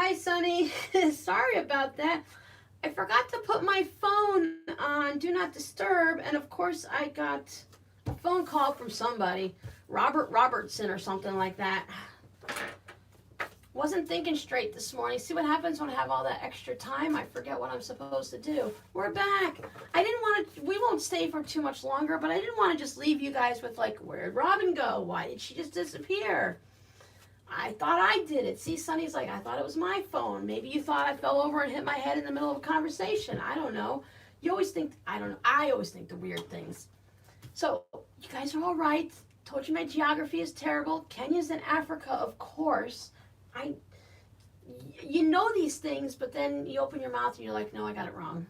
Hi, Sunny. Sorry about that. I forgot to put my phone on Do Not Disturb, and of course, I got a phone call from somebody, Robert Robertson or something like that. Wasn't thinking straight this morning. See what happens when I have all that extra time? I forget what I'm supposed to do. We're back. I didn't want to, we won't stay for too much longer, but I didn't want to just leave you guys with like, where'd Robin go? Why did she just disappear? I thought I did it. See, Sunny's like, I thought it was my phone. Maybe you thought I fell over and hit my head in the middle of a conversation. I don't know. You always think, I don't know. I always think the weird things. So, you guys are all right. Told you my geography is terrible. Kenya's in Africa, of course. You know these things, but then you open your mouth and you're like, no, I got it wrong.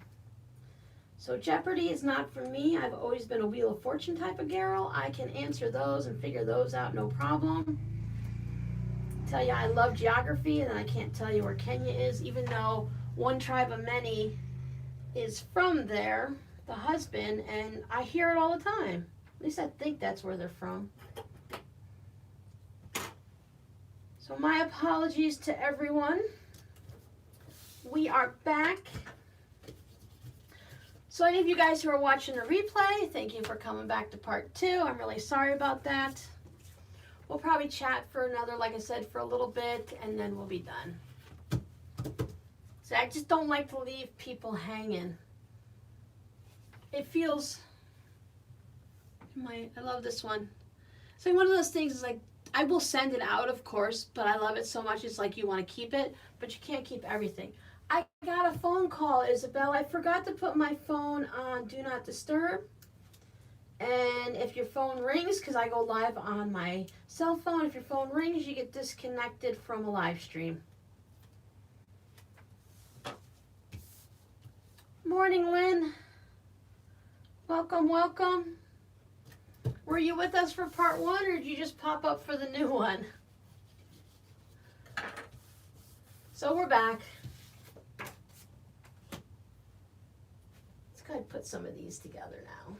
So Jeopardy is not for me. I've always been a Wheel of Fortune type of girl. I can answer those and figure those out, no problem. Tell you I love geography, and then I can't tell you where Kenya is, even though one tribe of many is from there, the husband, and I hear it all the time. At least I think that's where they're from. So my apologies to everyone. We are back. So any of you guys who are watching the replay, thank you for coming back to part 2. I'm really sorry about that. We'll probably chat for another, like I said, for a little bit, and then we'll be done. So I just don't like to leave people hanging. It feels, I love this one. So one of those things is like, I will send it out, of course, but I love it so much, it's like you want to keep it, but you can't keep everything. I got a phone call, Isabel. I forgot to put my phone on Do Not Disturb. And if your phone rings, because I go live on my cell phone, if your phone rings, you get disconnected from a live stream. Morning, Lynn. Welcome, welcome. Were you with us for part 1, or did you just pop up for the new one? So we're back. Let's go ahead and put some of these together now.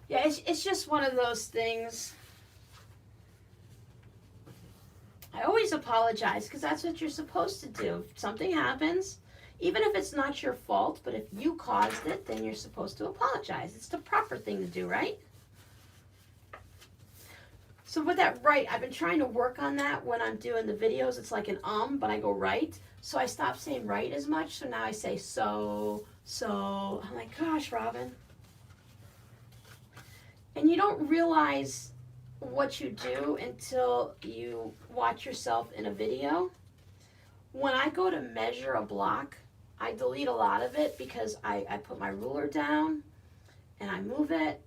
Yeah, it's just one of those things. I always apologize because that's what you're supposed to do. If something happens, even if it's not your fault, but if you caused it, then you're supposed to apologize. It's the proper thing to do, right? So with that right, I've been trying to work on that when I'm doing the videos. It's like an but I go right. So I stopped saying right as much. So now I say so. I'm like, gosh, Robin. And you don't realize what you do until you watch yourself in a video. When I go to measure a block, I delete a lot of it because I put my ruler down and I move it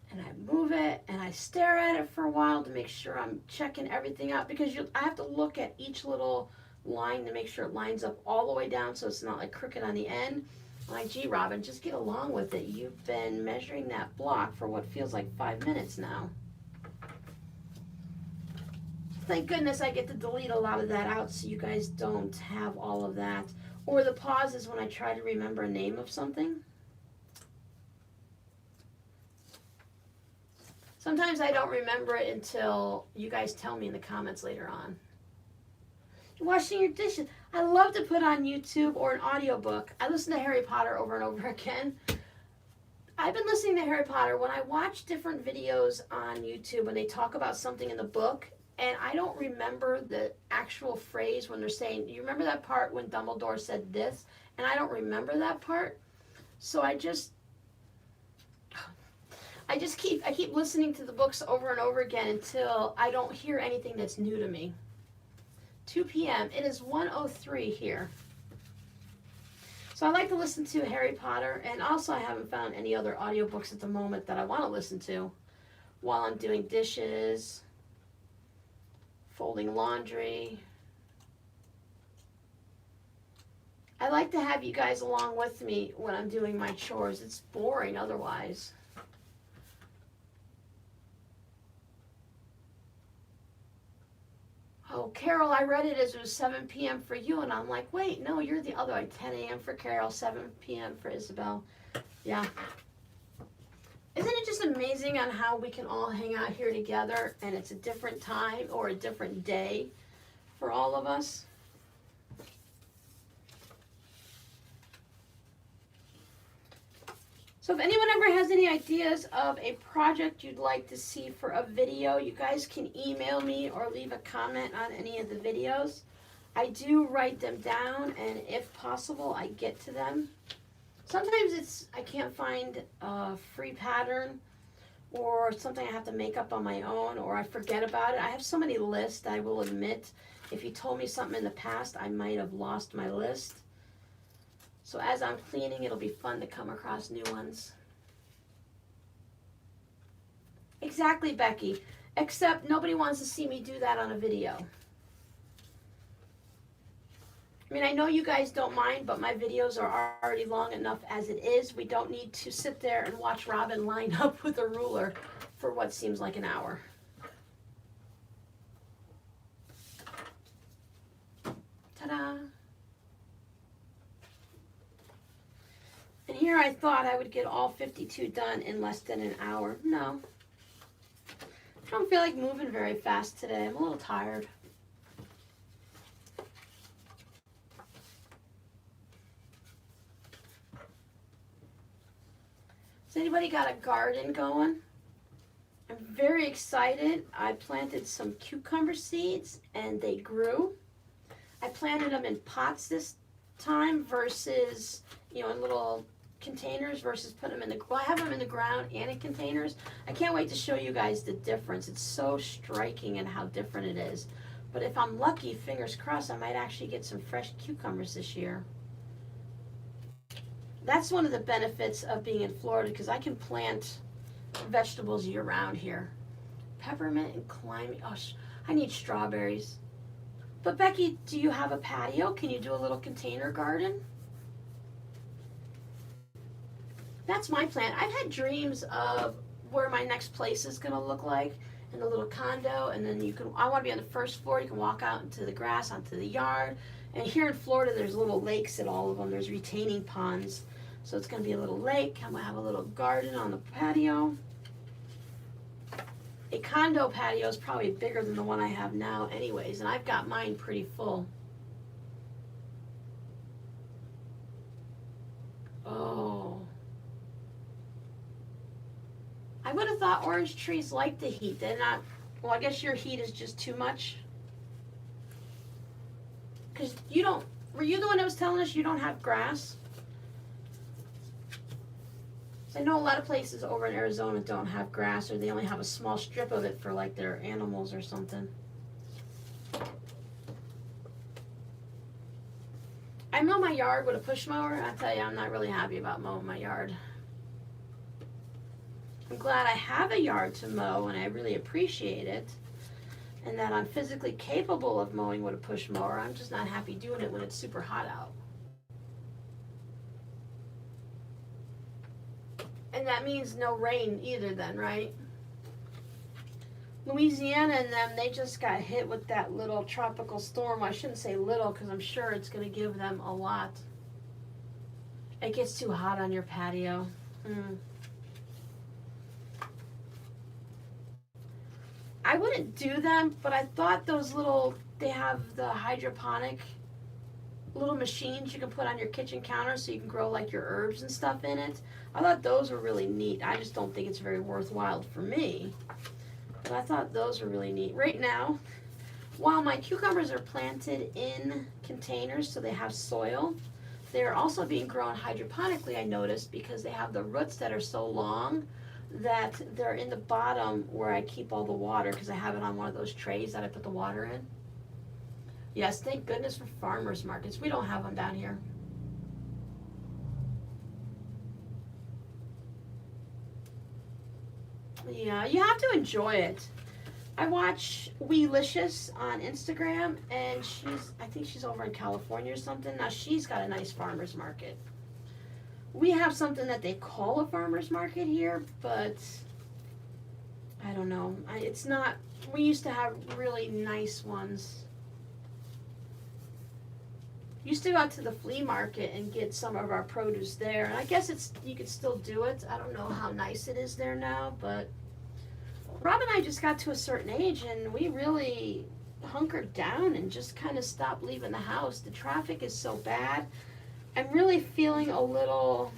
and I move it and I stare at it for a while to make sure I'm checking everything out, because I have to look at each little line to make sure it lines up all the way down so it's not like crooked on the end. I'm like, gee, Robin, just get along with it. You've been measuring that block for what feels like 5 minutes now. Thank goodness I get to delete a lot of that out so you guys don't have all of that. Or the pauses when I try to remember a name of something. Sometimes I don't remember it until you guys tell me in the comments later on. You're washing your dishes. I love to put on YouTube or an audiobook. I listen to Harry Potter over and over again. I've been listening to Harry Potter when I watch different videos on YouTube when they talk about something in the book, and I don't remember the actual phrase when they're saying, you remember that part when Dumbledore said this? And I don't remember that part. So I keep listening to the books over and over again until I don't hear anything that's new to me. 2 p.m. It is 1:03 here. So I like to listen to Harry Potter, and also I haven't found any other audiobooks at the moment that I want to listen to while I'm doing dishes, folding laundry. I like to have you guys along with me when I'm doing my chores. It's boring otherwise. Oh, Carol, I read it as it was 7 p.m. for you, and I'm like, wait, no, you're the other, like 10 a.m. for Carol, 7 p.m. for Isabel. Yeah. Isn't it just amazing on how we can all hang out here together and it's a different time or a different day for all of us? So if anyone ever has any ideas of a project you'd like to see for a video, you guys can email me or leave a comment on any of the videos. I do write them down, and if possible, I get to them. Sometimes I can't find a free pattern or something I have to make up on my own, or I forget about it. I have so many lists, I will admit. If you told me something in the past, I might have lost my list. So as I'm cleaning, it'll be fun to come across new ones. Exactly, Becky. Except nobody wants to see me do that on a video. I mean, I know you guys don't mind, but my videos are already long enough as it is. We don't need to sit there and watch Robin line up with a ruler for what seems like an hour. Ta-da! And here I thought I would get all 52 done in less than an hour. No. I don't feel like moving very fast today. I'm a little tired. Has anybody got a garden going? I'm very excited. I planted some cucumber seeds and they grew. I planted them in pots this time versus, in little containers versus putting them in the, well, I have them in the ground and in containers. I can't wait to show you guys the difference. It's so striking in how different it is. But if I'm lucky, fingers crossed, I might actually get some fresh cucumbers this year. That's one of the benefits of being in Florida, because I can plant vegetables year round here. Peppermint and climbing. Oh, I need strawberries. But Becky, do you have a patio? Can you do a little container garden? That's my plan. I've had dreams of where my next place is going to look like, in a little condo, and then I want to be on the first floor. You can walk out into the grass, onto the yard. And here in Florida, there's little lakes at all of them. There's retaining ponds. So it's going to be a little lake. I'm going to have a little garden on the patio. A condo patio is probably bigger than the one I have now anyways, and I've got mine pretty full. Oh. I would have thought orange trees like the heat. They're not, well, I guess your heat is just too much. Because were you the one that was telling us you don't have grass? So I know a lot of places over in Arizona don't have grass, or they only have a small strip of it for like their animals or something. I mow my yard with a push mower. I tell you, I'm not really happy about mowing my yard. I'm glad I have a yard to mow, and I really appreciate it, and that I'm physically capable of mowing with a push mower. I'm just not happy doing it when it's super hot out. And that means no rain either then, right? Louisiana and them, they just got hit with that little tropical storm. I shouldn't say little, because I'm sure it's going to give them a lot. It gets too hot on your patio. I wouldn't do them, but I thought they have the hydroponic little machines you can put on your kitchen counter so you can grow like your herbs and stuff in it. I thought those were really neat. I just don't think it's very worthwhile for me. But I thought those were really neat. Right now, while my cucumbers are planted in containers so they have soil, they're also being grown hydroponically, I noticed, because they have the roots that are so long that they're in the bottom where I keep all the water, because I have it on one of those trays that I put the water in. Yes, thank goodness for farmers markets. We don't have them down here. Yeah, you have to enjoy it. I watch Weelicious on Instagram, and I think she's over in California or something. Now she's got a nice farmer's market. We have something that they call a farmer's market here, but I don't know. It's not, we used to have really nice ones. Used to go out to the flea market and get some of our produce there, and I guess you could still do it. I don't know how nice it is there now, but Rob and I just got to a certain age and we really hunkered down and just kind of stopped leaving the house. The traffic is so bad. I'm really feeling a little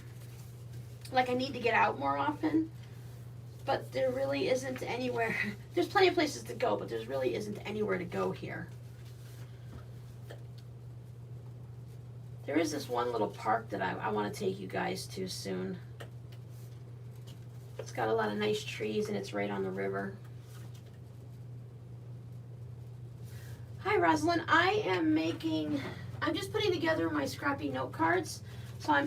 like I need to get out more often, but there really isn't anywhere. There's plenty of places to go, but there really isn't anywhere to go here. There is this one little park that I want to take you guys to soon. It's got a lot of nice trees and it's right on the river. Hi Rosalind, I'm just putting together my scrappy note cards. So I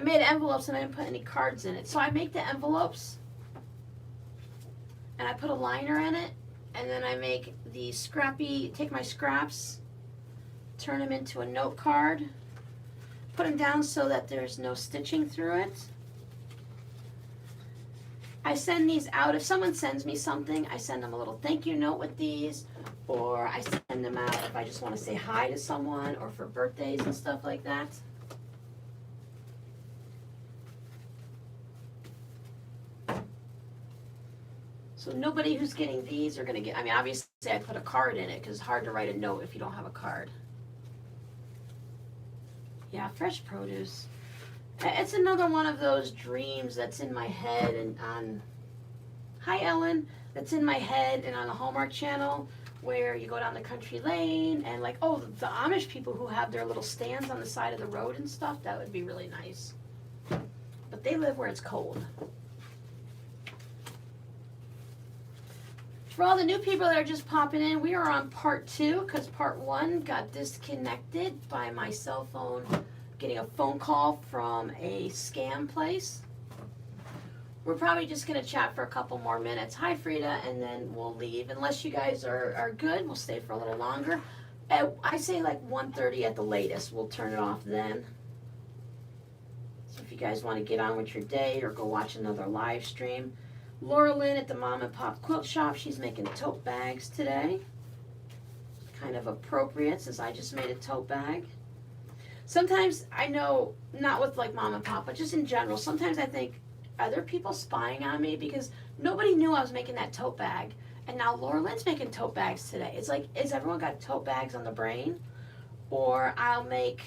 made envelopes and I didn't put any cards in it. So I make the envelopes and I put a liner in it, and then I make the take my scraps, turn them into a note card, put them down so that there's no stitching through it. I send these out. If someone sends me something, I send them a little thank you note with these, or I send them out if I just want to say hi to someone or for birthdays and stuff like that. So nobody who's getting these are going to get, I mean, obviously I put a card in it because it's hard to write a note if you don't have a card. Yeah, fresh produce. It's another one of those dreams that's in my head and hi Ellen, that's in my head and on the Hallmark Channel where you go down the country lane and like, oh, the Amish people who have their little stands on the side of the road and stuff, that would be really nice. But they live where it's cold. For all the new people that are just popping in, we are on part 2 because part 1 got disconnected by my cell phone getting a phone call from a scam place. We're probably just going to chat for a couple more minutes. Hi Frida, and then we'll leave. Unless you guys are good, we'll stay for a little longer. I say like 1:30 at the latest. We'll turn it off then. So if you guys want to get on with your day or go watch another live stream. Laura Lynn at the Mom and Pop Quilt Shop. She's making tote bags today. Kind of appropriate since I just made a tote bag. Sometimes I know, not with like Mom and Pop, but just in general, sometimes I think, are there people spying on me? Because nobody knew I was making that tote bag. And now Laura Lynn's making tote bags today. It's like, is everyone got tote bags on the brain? Or I'll make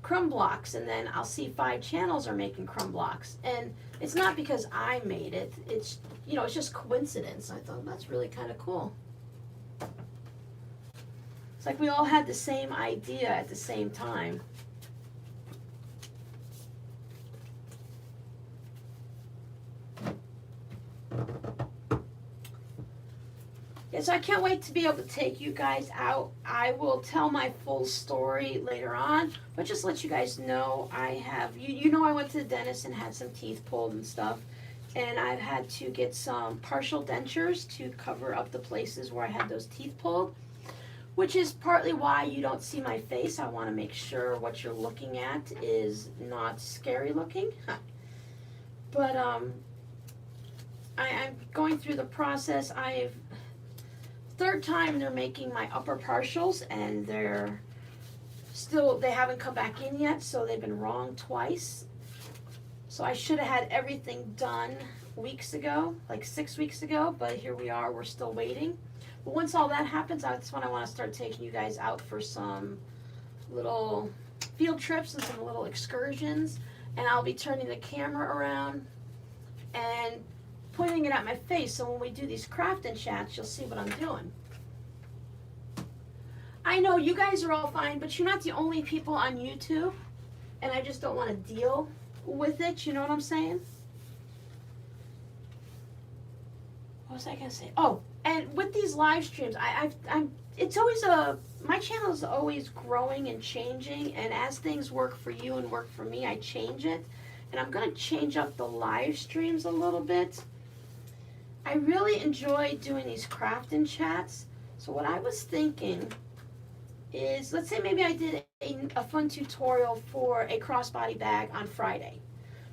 crumb blocks and then I'll see 5 channels are making crumb blocks. And it's not because I made it. It's, you know, it's just coincidence. I thought that's really kind of cool. It's like we all had the same idea at the same time. Yeah, so I can't wait to be able to take you guys out. I will tell my full story later on, but just let you guys know I have, you know I went to the dentist and had some teeth pulled and stuff, and I've had to get some partial dentures to cover up the places where I had those teeth pulled, which is partly why you don't see my face. I want to make sure what you're looking at is not scary looking. But I'm going through the process. Third time they're making my upper partials and they haven't come back in yet, so they've been wrong twice. So I should have had everything done weeks ago, like 6 weeks ago, but here we are, we're still waiting. But once all that happens, that's when I want to start taking you guys out for some little field trips and some little excursions, and I'll be turning the camera around and pointing it at my face, so when we do these crafting chats, you'll see what I'm doing. I know you guys are all fine, but you're not the only people on YouTube, and I just don't want to deal with it, you know what I'm saying? What was I gonna say? Oh, and with these live streams, it's always my channel is always growing and changing, and as things work for you and work for me, I change it, and I'm gonna change up the live streams a little bit. I really enjoy doing these crafting chats. So what I was thinking is, let's say maybe I did a fun tutorial for a crossbody bag on Friday.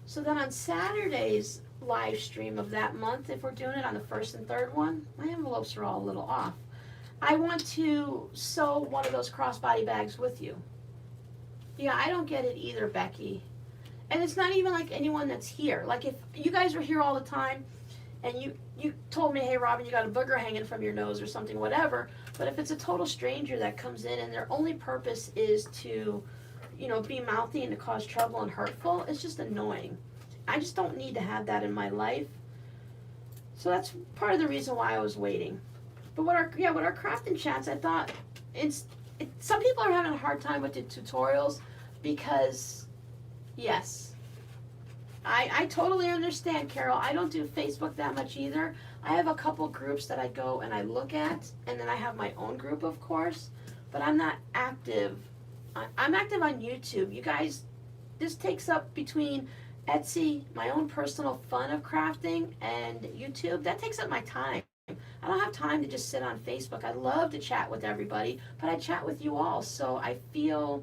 So then on Saturdays, live stream of that month, if we're doing it on the first and third one, my envelopes are all a little off. I want to sew one of those crossbody bags with you. Yeah, I don't get it either, Becky. And it's not even like anyone that's here. Like if you guys were here all the time and you told me, hey Robin, you got a booger hanging from your nose or something, whatever. But if it's a total stranger that comes in and their only purpose is to, you know, be mouthy and to cause trouble and hurtful, it's just annoying. I just don't need to have that in my life. So that's part of the reason why I was waiting. But with our crafting chats, I thought some people are having a hard time with the tutorials because, yes, I totally understand, Carol. I don't do Facebook that much either. I have a couple groups that I go and I look at, and then I have my own group, of course, but I'm not active. I'm active on YouTube. You guys, this takes up between Etsy, my own personal fun of crafting, and YouTube. That takes up my time. I don't have time to just sit on Facebook. I love to chat with everybody, but I chat with you all, so I feel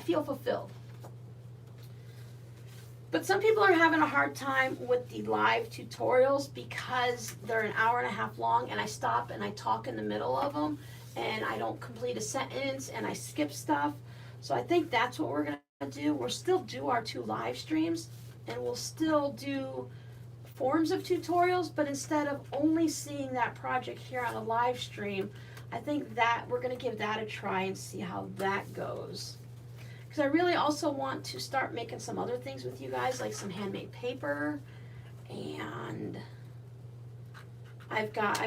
fulfilled. But some people are having a hard time with the live tutorials because they're an hour and a half long and I stop and I talk in the middle of them and I don't complete a sentence and I skip stuff. So I think that's what we're going to do. We'll still do our 2 live streams and we'll still do forms of tutorials, but instead of only seeing that project here on a live stream, I think that we're going to give that a try and see how that goes. Because I really also want to start making some other things with you guys, like some handmade paper, and I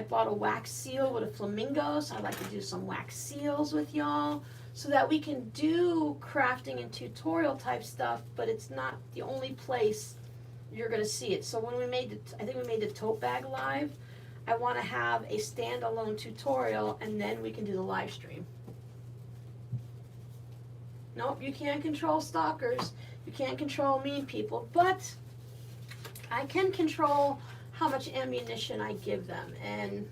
bought a wax seal with a flamingo, so I'd like to do some wax seals with y'all so that we can do crafting and tutorial type stuff, but it's not the only place you're going to see it. So when I think we made the tote bag live, I want to have a standalone tutorial and then we can do the live stream. Nope, you can't control stalkers. You can't control mean people, but I can control how much ammunition I give them. And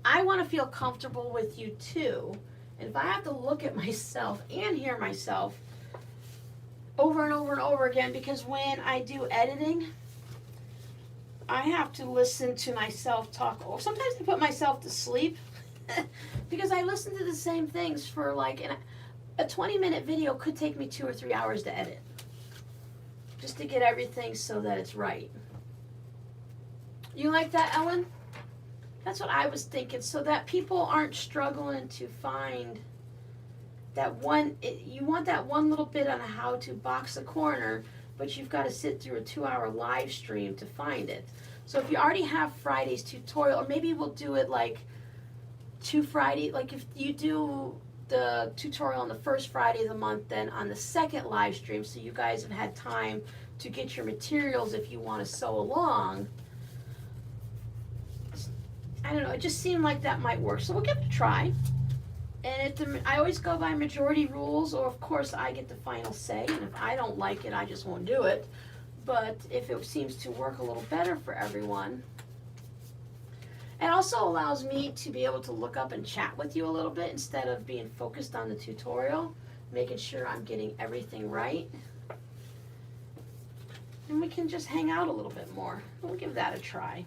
I want to feel comfortable with you too. And if I have to look at myself and hear myself over and over and over again, because when I do editing, I have to listen to myself talk. Or sometimes I put myself to sleep because I listen to the same things for like a 20-minute video could take me 2 or 3 hours to edit just to get everything so that it's right. You like that, Ellen? That's what I was thinking, so that people aren't struggling to find that one. You want that one little bit on how to box a corner, but you've got to sit through a 2-hour live stream to find it. So if you already have Friday's tutorial, or maybe we'll do it like 2 Friday, like if you do the tutorial on the first Friday of the month, then on the second live stream, so you guys have had time to get your materials if you want to sew along. I don't know, it just seemed like that might work, so we'll give it a try. And I always go by majority rules, or of course I get the final say, and if I don't like it, I just won't do it. But if it seems to work a little better for everyone, it also allows me to be able to look up and chat with you a little bit instead of being focused on the tutorial, making sure I'm getting everything right. And we can just hang out a little bit more. We'll give that a try.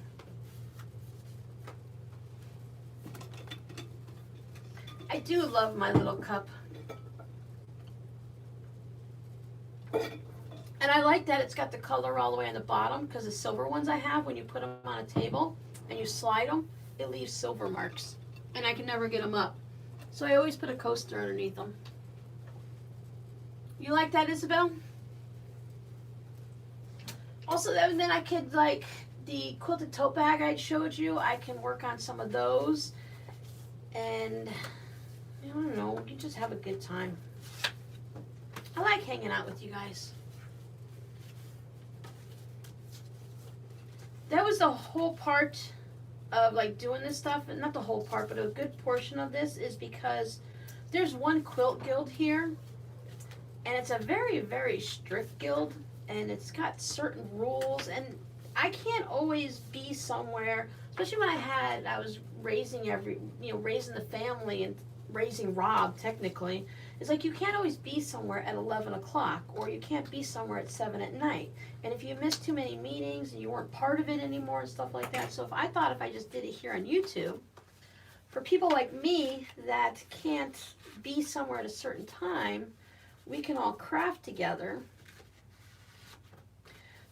I do love my little cup. And I like that it's got the color all the way on the bottom, because the silver ones I have, when you put them on a table and you slide them, it leaves silver marks. And I can never get them up. So I always put a coaster underneath them. You like that, Isabel? Also, then I could, like, the quilted tote bag I showed you, I can work on some of those. And I don't know, you just have a good time. I like hanging out with you guys. That was the whole part of like doing this stuff, and not the whole part, but a good portion of this is because there's one quilt guild here, and it's a very, very strict guild, and it's got certain rules, and I can't always be somewhere, especially when I was raising raising the family and raising Rob technically. It's like you can't always be somewhere at 11 o'clock, or you can't be somewhere at 7 at night. And if you miss too many meetings and you weren't part of it anymore and stuff like that. So I thought if I just did it here on YouTube, for people like me that can't be somewhere at a certain time, we can all craft together.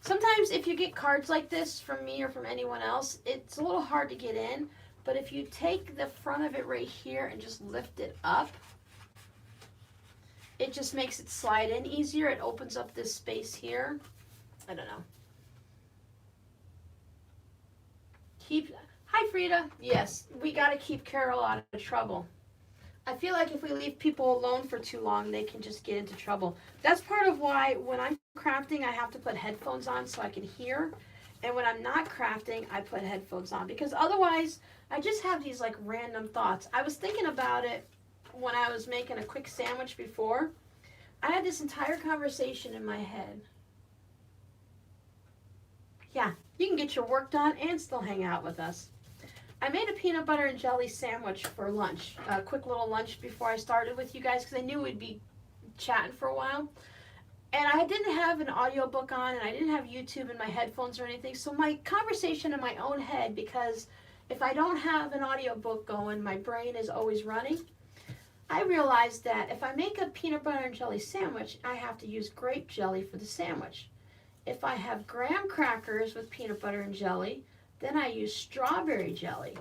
Sometimes if you get cards like this from me or from anyone else, it's a little hard to get in. But if you take the front of it right here and just lift it up, it just makes it slide in easier. It opens up this space here. I don't know. Hi Frida. Yes, we got to keep Carol out of trouble. I feel like if we leave people alone for too long, they can just get into trouble. That's part of why when I'm crafting, I have to put headphones on so I can hear. And when I'm not crafting, I put headphones on, because otherwise I just have these like random thoughts. I was thinking about it when I was making a quick sandwich before. I had this entire conversation in my head. Yeah, you can get your work done and still hang out with us. I made a peanut butter and jelly sandwich for lunch, a quick little lunch before I started with you guys, because I knew we'd be chatting for a while. And I didn't have an audiobook on, and I didn't have YouTube in my headphones or anything, so my conversation in my own head, because if I don't have an audiobook going, my brain is always running. I realized that if I make a peanut butter and jelly sandwich, I have to use grape jelly for the sandwich. If I have graham crackers with peanut butter and jelly, then I use strawberry jelly,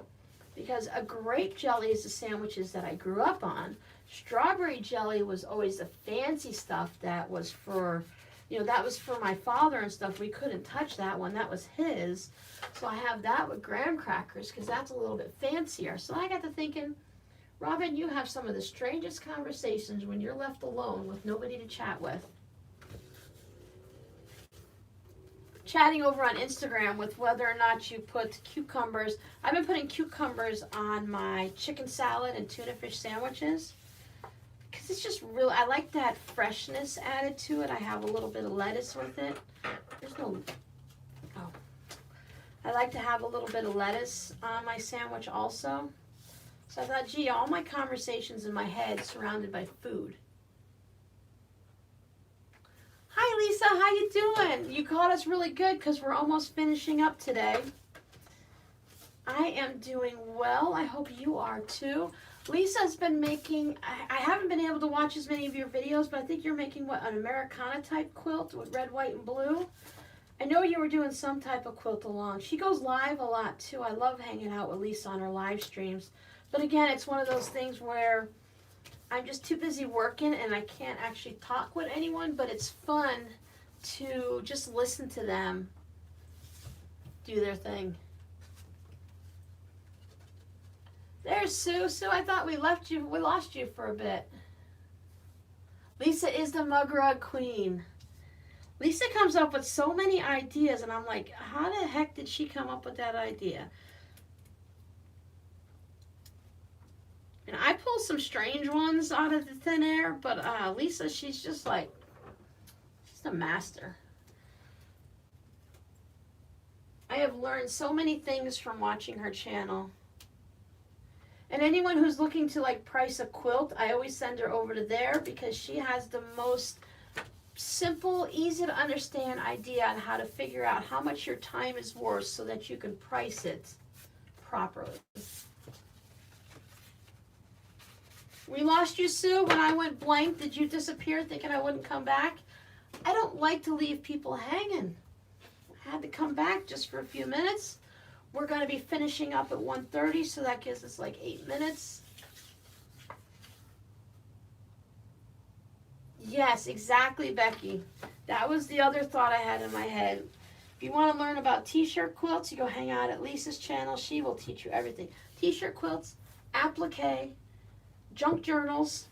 because a grape jelly is the sandwiches that I grew up on. Strawberry jelly was always the fancy stuff that was for, that was for my father and stuff. We couldn't touch that one. That was his. So I have that with graham crackers because that's a little bit fancier. So I got to thinking, Robin, you have some of the strangest conversations when you're left alone with nobody to chat with. Chatting over on Instagram with whether or not you put cucumbers. I've been putting cucumbers on my chicken salad and tuna fish sandwiches, because it's just real. I like that freshness added to it. I have a little bit of lettuce with it. I like to have a little bit of lettuce on my sandwich also. So I thought, gee, all my conversations in my head surrounded by food. Hi Lisa, how you doing? You caught us really good because we're almost finishing up today. I am doing well. I hope you are too. Lisa's been making, I haven't been able to watch as many of your videos, but I think you're making, what, an Americana type quilt with red, white, and blue? I know you were doing some type of quilt along. She goes live a lot too. I love hanging out with Lisa on her live streams. But again, it's one of those things where I'm just too busy working and I can't actually talk with anyone, but it's fun to just listen to them do their thing. There's Sue. Sue, I thought we lost you for a bit. Lisa is the mug rug queen. Lisa comes up with so many ideas, and I'm like, how the heck did she come up with that idea? And I pull some strange ones out of the thin air, but Lisa, she's just like, she's the master. I have learned so many things from watching her channel. And anyone who's looking to like price a quilt, I always send her over to there, because she has the most simple, easy to understand idea on how to figure out how much your time is worth so that you can price it properly. We lost you, Sue. When I went blank, did you disappear thinking I wouldn't come back? I don't like to leave people hanging. I had to come back just for a few minutes. We're going to be finishing up at 1:30, so that gives us like 8 minutes. Yes, exactly, Becky. That was the other thought I had in my head. If you want to learn about t-shirt quilts, you go hang out at Lisa's channel. She will teach you everything. T-shirt quilts, applique, junk journals.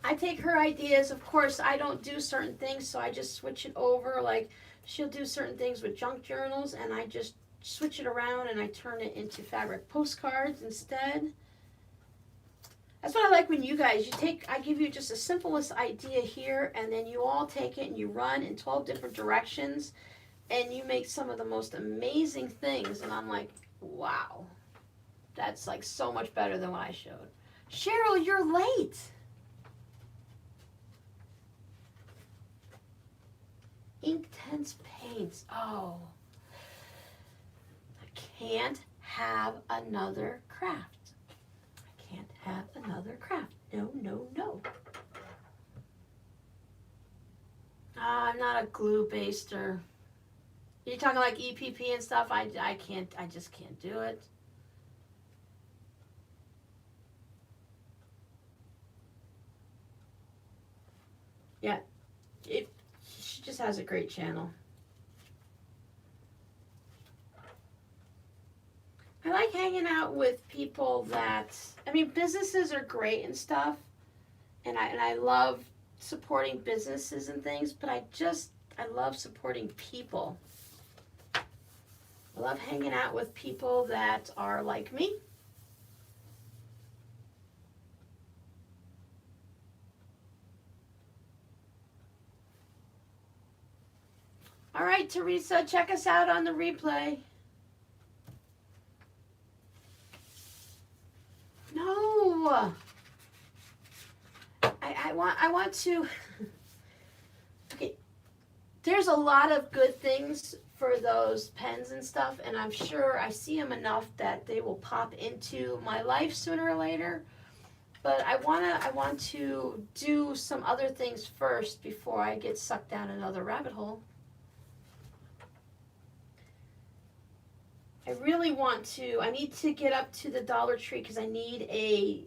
I take her ideas. Of course, I don't do certain things, so I just switch it over. Like, she'll do certain things with junk journals, and I just switch it around, and I turn it into fabric postcards instead. That's what I like when you guys, I give you just the simplest idea here, and then you all take it and you run in 12 different directions, and you make some of the most amazing things, and I'm like, wow, that's like so much better than what I showed. Cheryl, you're late. Inktense paints. Oh, I can't have another craft. I can't have another craft. No, no, no. I'm not a glue baster. You're talking like EPP and stuff? I can't, I just can't do it. Yeah, she just has a great channel. I like hanging out with people that, I mean, businesses are great and stuff, and I love supporting businesses and things, but I love supporting people. I love hanging out with people that are like me. All right, Teresa, check us out on the replay. No. I want to. Okay. There's a lot of good things for those pens and stuff, and I'm sure I see them enough that they will pop into my life sooner or later. But I want to do some other things first before I get sucked down another rabbit hole. I really want to. I need to get up to the Dollar Tree because I need a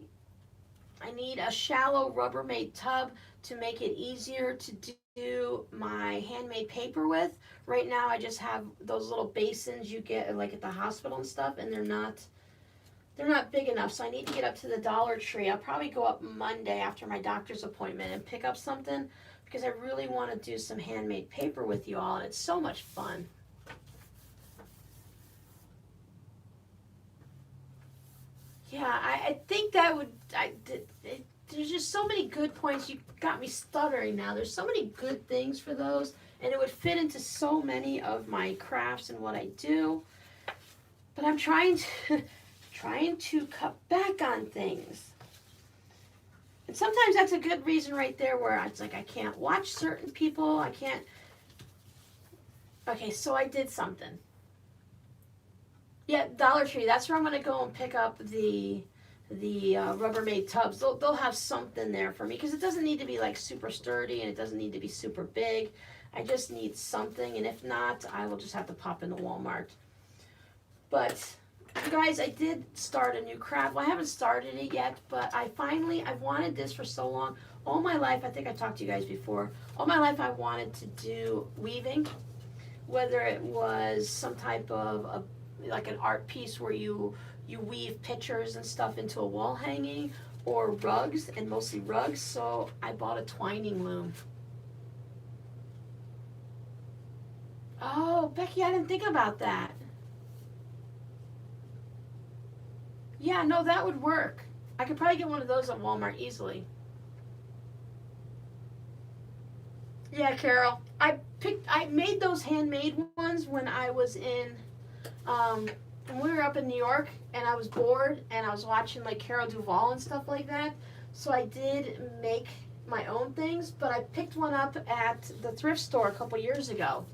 shallow Rubbermaid tub to make it easier to do my handmade paper with. Right now I just have those little basins you get like at the hospital and stuff, and they're not big enough, so I need to get up to the Dollar Tree. I'll probably go up Monday after my doctor's appointment and pick up something because I really want to do some handmade paper with you all, and it's so much fun. Yeah, I think that would, there's just so many good points. You got me stuttering now. There's so many good things for those, and it would fit into so many of my crafts and what I do. But I'm trying to cut back on things. And sometimes that's a good reason right there where it's like I can't watch certain people. I can't. Okay, so I did something. Yeah, Dollar Tree. That's where I'm gonna go and pick up the Rubbermaid tubs. They'll have something there for me because it doesn't need to be like super sturdy and it doesn't need to be super big. I just need something, and if not, I will just have to pop into Walmart. But you guys, I did start a new craft. Well, I haven't started it yet, but I've wanted this for so long. All my life, I think I talked to you guys before. All my life, I wanted to do weaving, whether it was some type of like an art piece where you weave pictures and stuff into a wall hanging, or rugs, and mostly rugs. So I bought a twining loom. Oh, Becky, I didn't think about that. Yeah, no, that would work. I could probably get one of those at Walmart easily. Yeah, Carol. I made those handmade ones when I was when we were up in New York, and I was bored and I was watching like Carol Duvall and stuff like that. So I did make my own things, but I picked one up at the thrift store a couple years ago.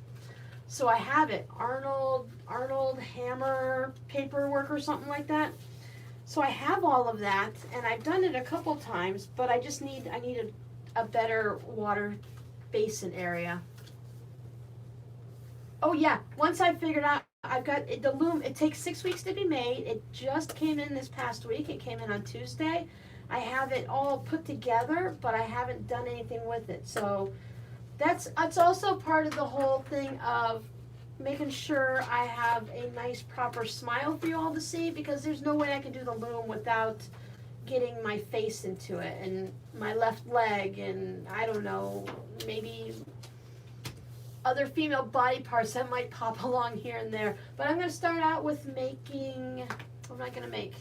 So I have it, Arnold Hammer paperwork or something like that. So I have all of that, and I've done it a couple times, but I need a better water basin area. Oh yeah, once I figured out, I've got the loom. It takes 6 weeks to be made. It just came in this past week. It came in on Tuesday. I have it all put together, but I haven't done anything with it. So that's also part of the whole thing of making sure I have a nice proper smile for you all to see, because there's no way I can do the loom without getting my face into it and my left leg, and I don't know, maybe other female body parts that might pop along here and there. But I'm going to start out with making, what am I going to make?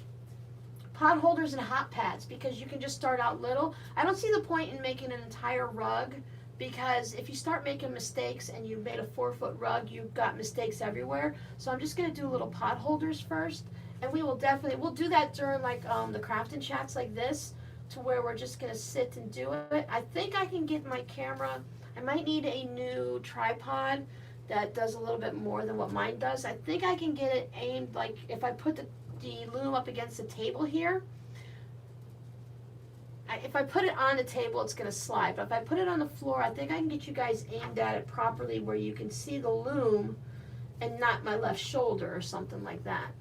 Pot holders and hot pads, because you can just start out little. I don't see the point in making an entire rug because if you start making mistakes and you made a 4-foot rug, you've got mistakes everywhere. So I'm just gonna do little pot holders first, and we'll do that during like the crafting chats like this, to where we're just gonna sit and do it. I think I can get my camera. I might need a new tripod that does a little bit more than what mine does. I think I can get it aimed, like if I put the loom up against the table here, if I put it on the table, it's going to slide. But if I put it on the floor, I think I can get you guys aimed at it properly where you can see the loom and not my left shoulder or something like that.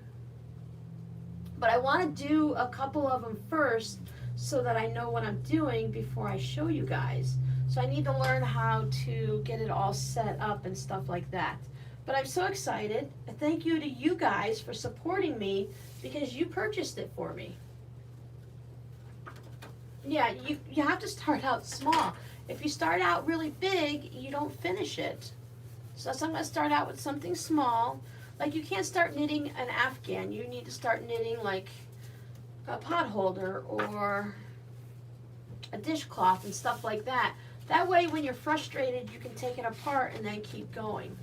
But I want to do a couple of them first so that I know what I'm doing before I show you guys. So I need to learn how to get it all set up and stuff like that. But I'm so excited. Thank you to you guys for supporting me, because you purchased it for me. Yeah, you have to start out small. If you start out really big, you don't finish it. So I'm going to start out with something small. Like, you can't start knitting an Afghan. You need to start knitting like a pot holder or a dishcloth and stuff like that. That way, when you're frustrated, you can take it apart and then keep going.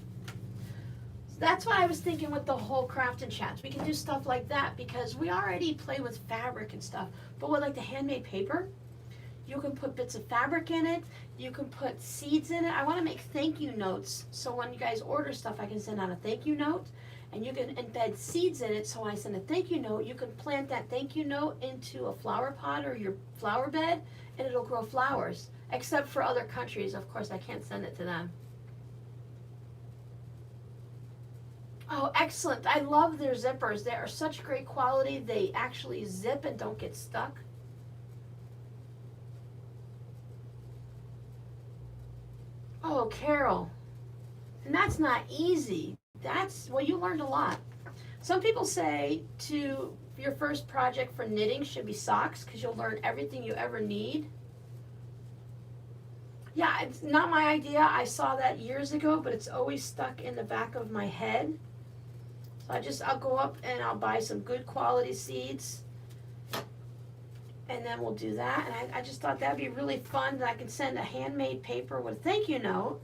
So that's what I was thinking with the whole crafting chats. We can do stuff like that because we already play with fabric and stuff. But with like the handmade paper, you can put bits of fabric in it. You can put seeds in it. I want to make thank you notes. So when you guys order stuff, I can send out a thank you note. And you can embed seeds in it. So when I send a thank you note, you can plant that thank you note into a flower pot or your flower bed, and it'll grow flowers. Except for other countries, of course, I can't send it to them. Oh, excellent. I love their zippers. They are such great quality. They actually zip and don't get stuck. Oh, Carol. And that's not easy. Well, you learned a lot. Some people say your first project for knitting should be socks, because you'll learn everything you ever need. Yeah, it's not my idea. I saw that years ago, but it's always stuck in the back of my head. So I'll go up and I'll buy some good quality seeds, and then we'll do that. And I just thought that'd be really fun, that I can send a handmade paper with a thank you note,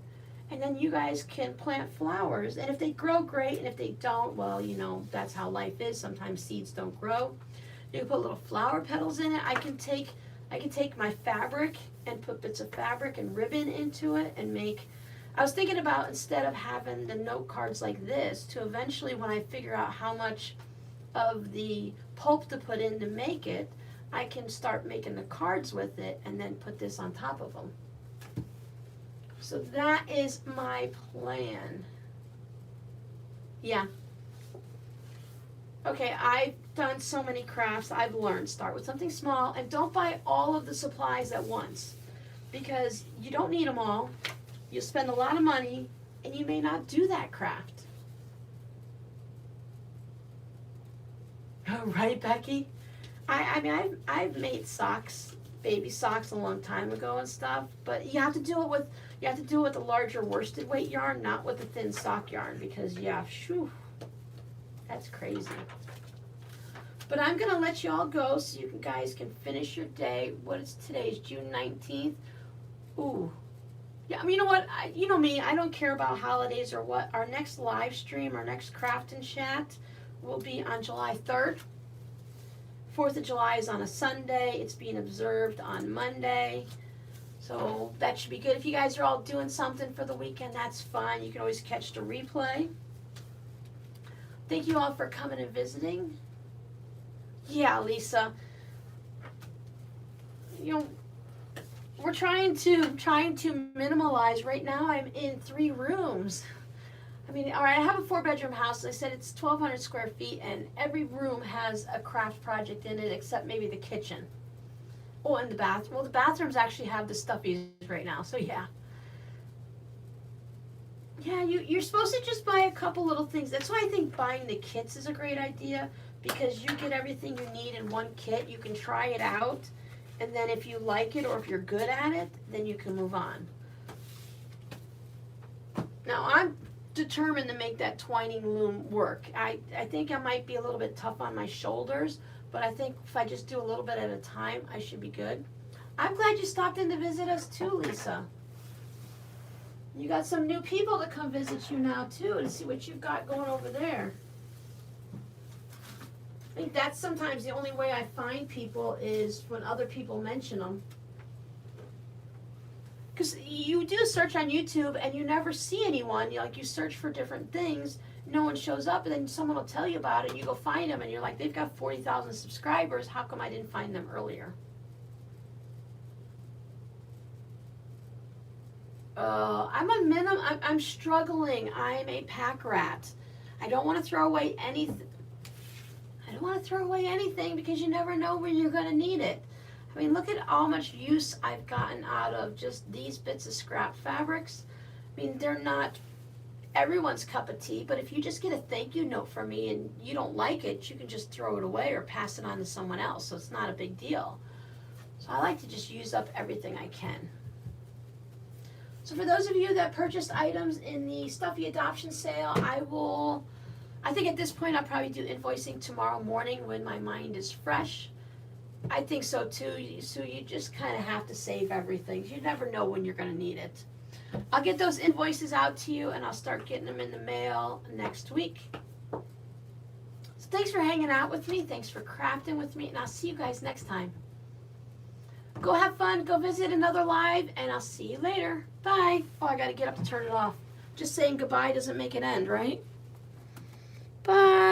and then you guys can plant flowers. And if they grow, great, and if they don't, well, you know, that's how life is. Sometimes seeds don't grow. You can put little flower petals in it. I can take my fabric and put bits of fabric and ribbon into it and make. I was thinking about, instead of having the note cards like this, to eventually, when I figure out how much of the pulp to put in to make it, I can start making the cards with it and then put this on top of them. So that is my plan. Yeah. Okay, I've done so many crafts. I've learned, start with something small and don't buy all of the supplies at once, because you don't need them all. You'll spend a lot of money and you may not do that craft. Oh, right, Becky? I mean, I've made socks, baby socks, a long time ago and stuff, but you have to do it with a larger worsted weight yarn, not with a thin sock yarn, because yeah, shoo, that's crazy. But I'm gonna let you all go so you guys can finish your day. What is today? Is June 19th. Ooh. Yeah, I mean, you know what? You know me, I don't care about holidays or what. Our next live stream, our next craft and chat will be on July 3rd. 4th of July is on a Sunday. It's being observed on Monday. So that should be good. If you guys are all doing something for the weekend, that's fine. You can always catch the replay. Thank you all for coming and visiting. Yeah, Lisa. You know, we're trying to minimalize. Right now I'm in 3 rooms. I mean, all right, I have a 4-bedroom house. I said it's 1,200 square feet, and every room has a craft project in it except maybe the kitchen. Oh, and the bathroom. Well, the bathrooms actually have the stuffies right now, so yeah. Yeah, you're supposed to just buy a couple little things. That's why I think buying the kits is a great idea, because you get everything you need in one kit. You can try it out, and then if you like it or if you're good at it, then you can move on. Now, I'm determined to make that twining loom work. I think I might be a little bit tough on my shoulders, but I think if I just do a little bit at a time, I should be good. I'm glad you stopped in to visit us too, Lisa. You got some new people to come visit you now too, to see what you've got going over there. I think that's sometimes the only way I find people is when other people mention them. Because you do search on YouTube and you never see anyone. You search for different things, no one shows up, and then someone will tell you about it, and you go find them, and you're like, they've got 40,000 subscribers. How come I didn't find them earlier? I'm struggling. I'm a pack rat. I don't want to throw away anything. I don't want to throw away anything because you never know when you're going to need it. I mean, look at how much use I've gotten out of just these bits of scrap fabrics. I mean, they're not everyone's cup of tea, but if you just get a thank you note from me and you don't like it, you can just throw it away or pass it on to someone else, so it's not a big deal. So I like to just use up everything I can. So for those of you that purchased items in the Stuffy Adoption Sale, I think at this point I'll probably do invoicing tomorrow morning when my mind is fresh. I think so too. So you just kind of have to save everything. You never know when you're going to need it. I'll get those invoices out to you and I'll start getting them in the mail next week. So thanks for hanging out with me. Thanks for crafting with me. And I'll see you guys next time. Go have fun. Go visit another live. And I'll see you later. Bye. Oh, I got to get up to turn it off. Just saying goodbye doesn't make it end, right? Bye.